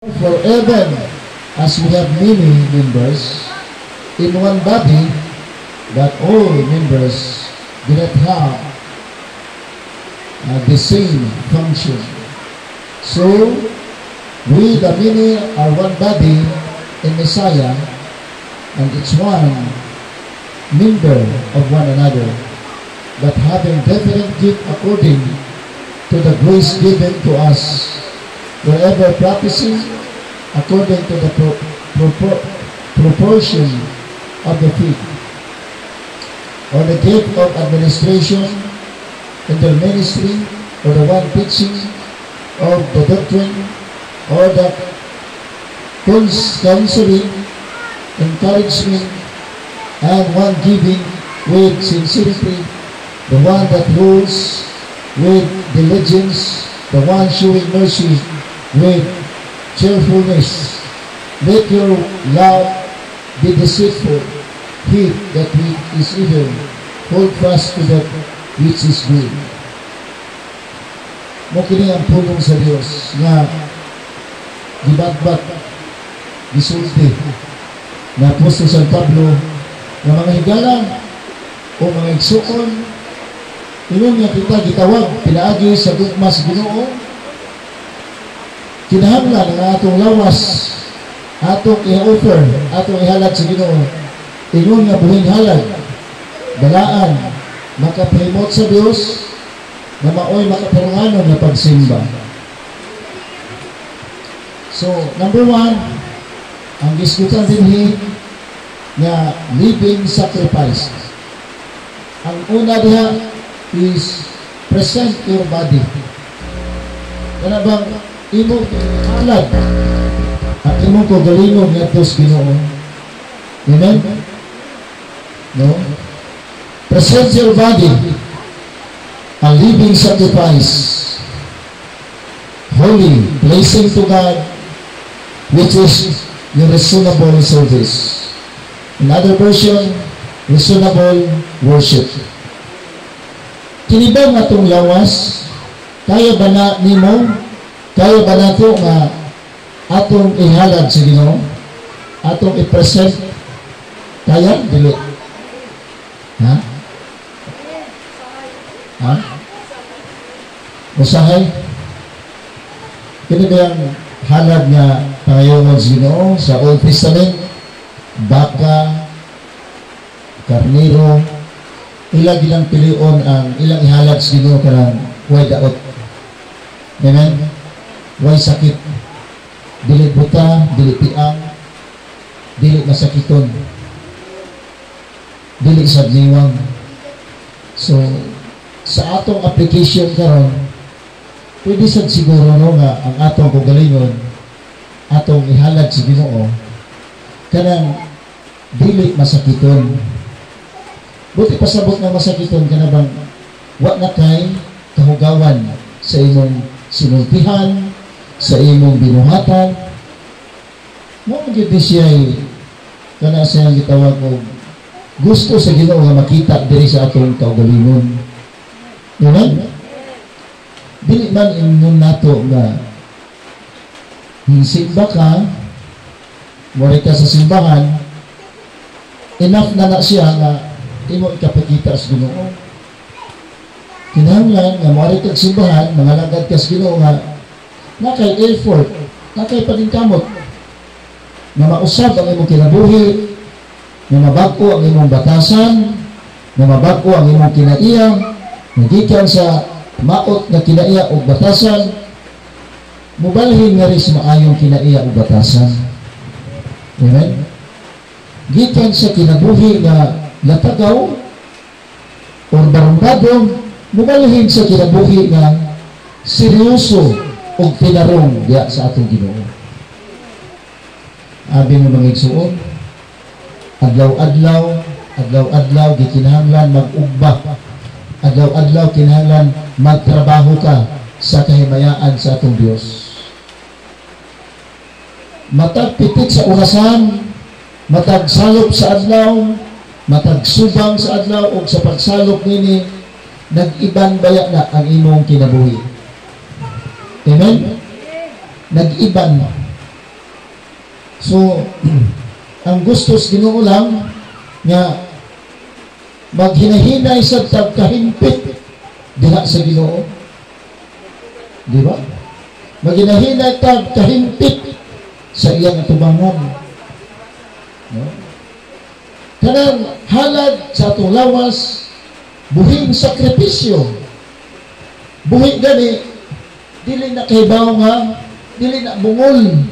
For even as we have many members in one body, but all members do not have the same function. So, we the many are one body in Messiah, and it's one member of one another, but having different gift according to the grace given to us, wherever practicing according to the proportion of the faith, or the gift of administration in the ministry, or the one teaching of the doctrine, or the counseling, encouragement, and one giving with sincerity, the one that rules with diligence, the one showing mercy with cheerfulness. Let your love be deceitful, hate that which is evil, hold fast to that which is good. Mo kini ang pulong sa Dios nga gibatbat gisulti na apostol San Pablo na mga higala o mga igsuon ingon nga kita gitawag pinaagi sa gugma sa Ginoo, kinahanglan ang atong lawas atong i-offer, atong ihalad sa Ginoo, ingon nga buhing halad balaan makapahimot sa Dios na maoy makaparanganon na pagsimba. So, number one, ang gisgutan dinhi na living sacrifice. Ang una diha is present your body. Kana bang imo halad ang imo kagalingon ngadto sa Ginoo. Amen? No? Present your body a living sacrifice, holy, pleasing to God, which is your reasonable service. Another version, reasonable worship. Kini ba nga itong lawas? Kaya ba na nimo? Kaya ba na ito nga atong ihalad sa Ginoo? Atong i-present? Kaya? Dili. Ha? Ha? Usahay? Kini ba yung halad nga pangayoon sa Ginoo sa Old Testament? Baka, karniro, ilang ilang pilion ang ilang ihalad sa Ginoo karang way daot. Amen? Way sakit. Dili buta, dili piang, dili masakiton. Dili sadliwang. So, sa atong application karon, pwede sad siguro no nga ang atong kagalingon atong ihalad sa Ginoo kanang dili masakiton. Buti pasabot nga masakiton kana bang wa na kay kahugawan sa imong sinultihan, sa imong binuhatan. Mo gyud siya kana siyang gitawag og gusto sa Ginoo nga makita diri sa atong kaugalingon. Amen? Dili man ingon nato nga simba ka, mori ka sa simbahan, enough na siya nga imo ikapakita sa Ginoo. Kinahanglan nga mori ka sa simbahan, mangalagad ka sa Ginoo nga nakay effort, nakay paningkamot, na mausab ang imong kinabuhi, na mabag-o ang imong batasan, na mabag-o ang imong kinaiya, nagikan sa maot na kinaiya o batasan, mubalhin nga rin maayong kinaiya o batasan. Amen? Gikan sa kinabuhi na latagaw o barumbadong, mubalhin sa kinabuhi na seryoso o tinarong diya sa atong Ginoo. Abi mo mga igsuon, adlaw-adlaw, gikinahanglan mag-ugba. Adlaw-adlaw kinahanglan magtrabaho ka sa kahimayaan sa atong Dios. Matag pitik sa orasan, matag salop sa adlaw, matag subang sa adlaw o sa pagsalop nini, nag-iban baya na ang imong kinabuhi. Amen? Nag-iban. So, ang gustos Ginoo lang nga maghinahinay sa tagkahimpit diha sa Ginoo. Di ba? Maghinahinay tagkahimpit sa iyang atubangan. No? Kanang halad sa atong lawas, buhing sakripisyo. Buhi gani, dili na kahibaw nga, dili na bungol,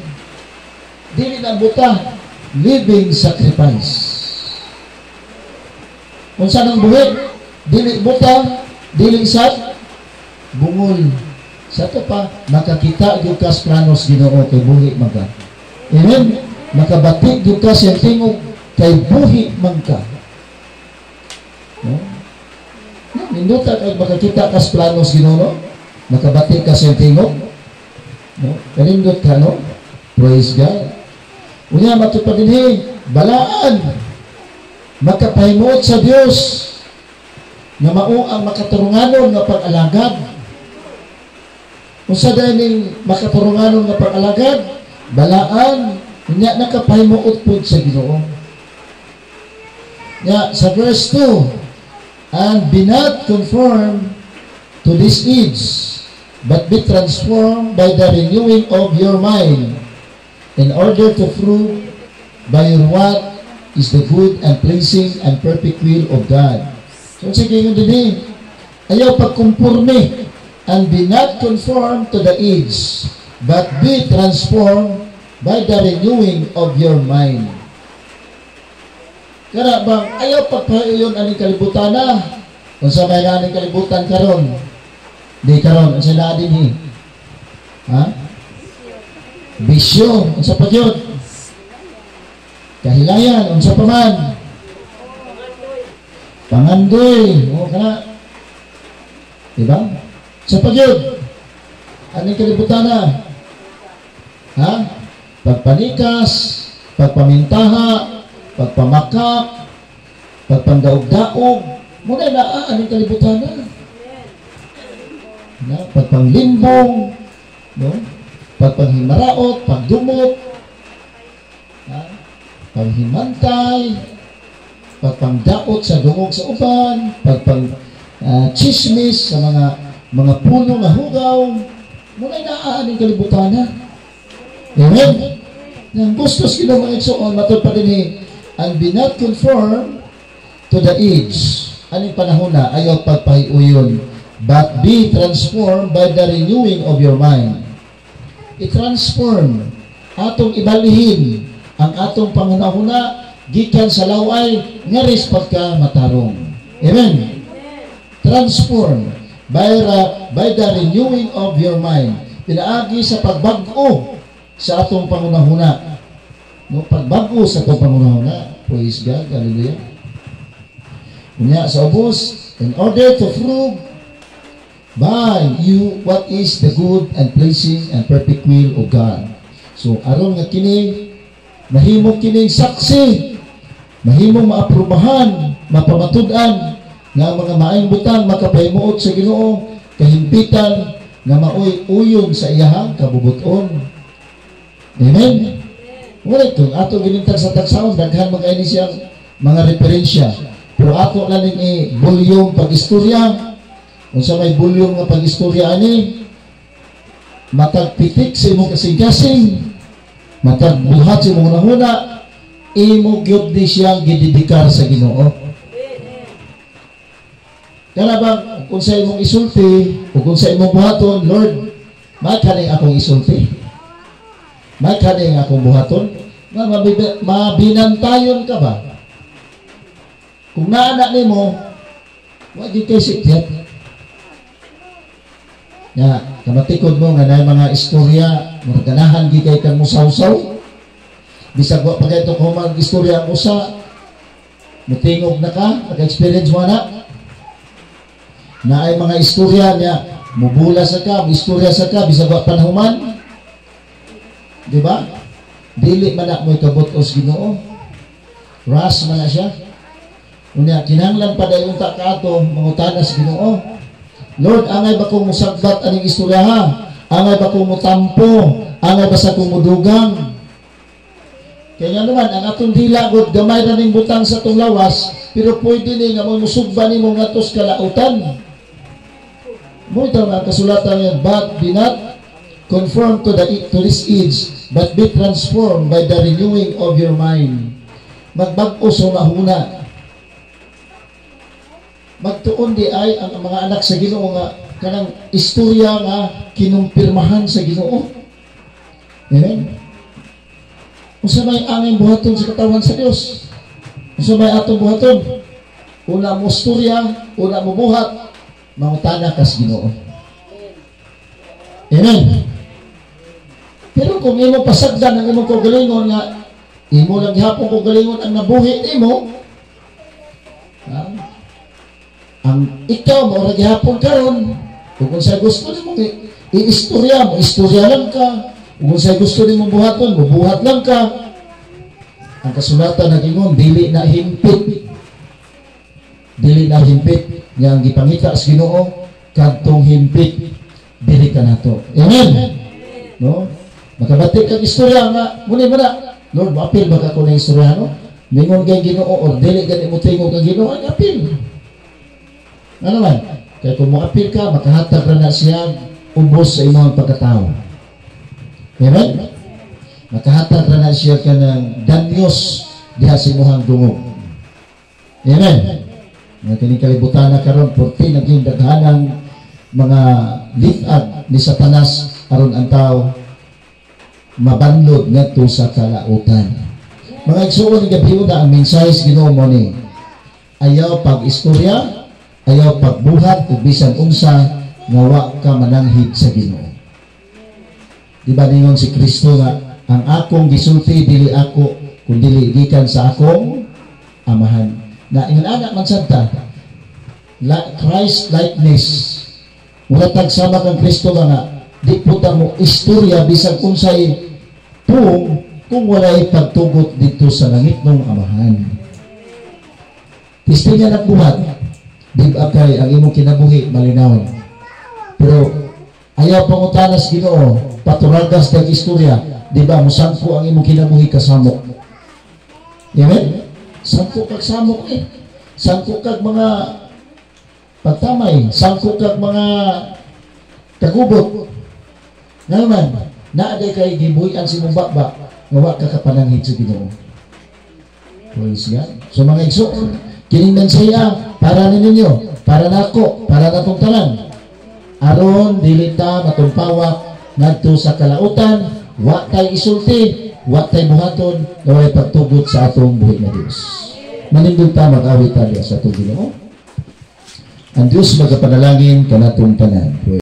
dili na buta, living sacrifice. Kung saan ang buhi, dili buta, dili sad, bungol. Sa ito pa, makakita yung kas planos Ginoo kay buhi magka. Amen? Makabatik yung kas yung tingog kay buhi magka. No? Ninduta kay makakita kas planos Ginoo, makabatik kas yung tingog. No? Kanindot ka, no? Praise God. Unya, matupad din balaan. Makapahimuot sa Dios nga mao ang makaturunganon nga pag-alagad. Kung sa dahiling makaturunganon nga pag-alagad, balaan, unya nakapahimuot po sa Ginoo. Nga, sa verse 2, and be not conformed to this age, but be transformed by the renewing of your mind, in order to prove by your what is the good and pleasing and perfect will of God. So, sige yung din, ayaw pagkumpurme, and be not conformed to the age, but be transformed by the renewing of your mind. Kaya bang, ayaw pagpahayon aning kalibutan na, kung sa may aning kalibutan karon, di karon, ang sila din ha? Bisyo, ang sa pagyod, kahilayan, ang sa paman, pangandoy, o kana, diba? Sa pagyod, aning kalibutan na, ha? Pagpanikas, pagpamintaha, pagpamakak, pagpandaog-daog, muna na aning kalibutan na. Pagpanglimbong, no? Pagpanghimaraot, pagdumot, ha? Paghimantay, pagpangdaot sa dungog sa uban, chismis sa mga puno nga hugaw, muna inaaning kalibutan na. Amen? Nang gustos Ginoo mga igsoon, matod pa din and be not conformed to the age. Aning panahon na, ayaw pagpahiuyon, but be transformed by the renewing of your mind. I-transform, atong ibalihin ang atong pangunahuna gikan sa laway ngaris pagka matarong. Amen. Transform by the renewing of your mind. Pinaagi sa pagbag-o sa atong pangunahuna. No, pagbago sa atong pangunahuna. Praise God. Hallelujah. Unya sa ubos, in order to prove by you what is the good and pleasing and perfect will of God. So aron nga kini mahimong kining saksi, mahimong maaprubahan, mapamatud-an nga mga maayong butang makapahimuot sa Ginoo, kahimpitan nga maoy uyon sa iyahang kabubuton. Amen. Ngunit kung ato ginintag sa tagsawon, daghan mag-aini siyang mga referensya. Pero ato lang bulyong pag-istorya. Kung sa may bulyong nga pag-istorya ani, matagpitik sa imong kasing-kasing, matagbuhat sa imong nahuna, imo gyud di siyang gididikar sa Ginoo. Kaya bang, kung sa imong isulti, o kung sa imong buhaton, Lord, makaning akong isulti. Makaning akong buhaton. Mabinantayon ka ba? Kung naanak ni mo, wag di kay sikyat. Ya, kamatikod mo nga na mga istorya, maganahan di kay kang musaw-saw. Bisag wa pa kay ito kung mag-istorya ang usa, mutingog na ka, naka-experience mo na. Na ay mga istorya niya, mubula sa ka, istorya sa ka, bisag wa panahuman. Diba? Dili man na mo ikabutos Ginoo. Ras man na siya. Unya, kinahanglan pa dayon ta kaato mangutanas Ginoo. Lord, angay ba kong musagbat aning istorya ha? Angay ba kong mutampo? Angay ba sa kong mudugang? Kaya nga naman, ang atong dila, God, gamay na ning butang sa itong lawas, pero pwede ni nga musugba ni mo nga tos kalautan. Mo ito nga kasulatan yan, but be not conformed to this age, but be transformed by the renewing of your mind. Magbag-o sa mahuna. Magtuon di ay ang mga anak sa Ginoo nga kanang istorya nga kinumpirmahan sa Ginoo. Amen? Unsa may angin buhaton sa katawan sa Dios? Unsa may atong buhaton? Una mo istorya, una mo buhat, mangutana ka sa Ginoo. Amen. Pero kung imo pasagdan ang imong kaugalingon nga imo lang gihapon kaugalingon ang nabuhi nimo, ang ikaw mo ra gihapon karon, kung sa gusto nimo i-istorya mo, istorya lang ka. Kung sa gusto nimo buhaton, buhat lang ka. Ang kasulatan na gingon, dili na himpit. Dili na himpit. Nga ang gipangita sa Ginoo, kadtong himpit, dili ka nato. Amen? No? Makabatik ang istorya nga, muli mo na, Lord, maapil ba ka ko na istorya, no? Mingon kay Ginoo, or dili gani mo tingog ang Ginoo, ay apil. Ano naman? Kaya kung mo apil ka, makahatag na siya, ubos sa imong pagkatao. Amen? Makahatag na siya ka ng danyos diha sa imuhang dungog. Amen? Nga kining kalibutan na karon porti naging daghanang mga litag ni Satanas aron ang tao mabanlod ngadto sa kalautan. Mga igsuon nga biuda ang mensahe sa Ginoo mo ni ayaw pag-istorya, ayaw pagbuhat ug bisan unsa nga wa ka mananghid sa Ginoo. Di ba ningon si Kristo nga ang akong gisulti dili ako kundi gikan sa akong amahan. Na ingon ana man sadta Christ likeness. Wala tag sama kang Kristo nga di puta mo istorya bisag unsay tuong kung walay pagtugot dito sa langit ng amahan. Tistingan at buhat di ba kay ang imong kinabuhi malinaw. Pero ayaw pangutanas Ginoo paturagas ng istorya, di ba, musangko ang imong kinabuhi kasamok. Amen? Sangko kag samok eh. Sangko kag mga pagtamay, sangko kag mga kagubot. Nga naman, naaday kay gibuhian si mong bakba, nga wa ka kapananghid sa Ginoo. Praise God. So mga igsoon, kining mensaya para ninyo, para nako, para natong tanan. Aron dili ta matumpawak ngadto sa kalautan, wa tay isulti, wa tay buhaton, nga way pagtugot sa atong buhi na Dios. Manindog ta mag-awit ta sa atong Ginoo. Ang Dios magapanalangin kanatong tanan.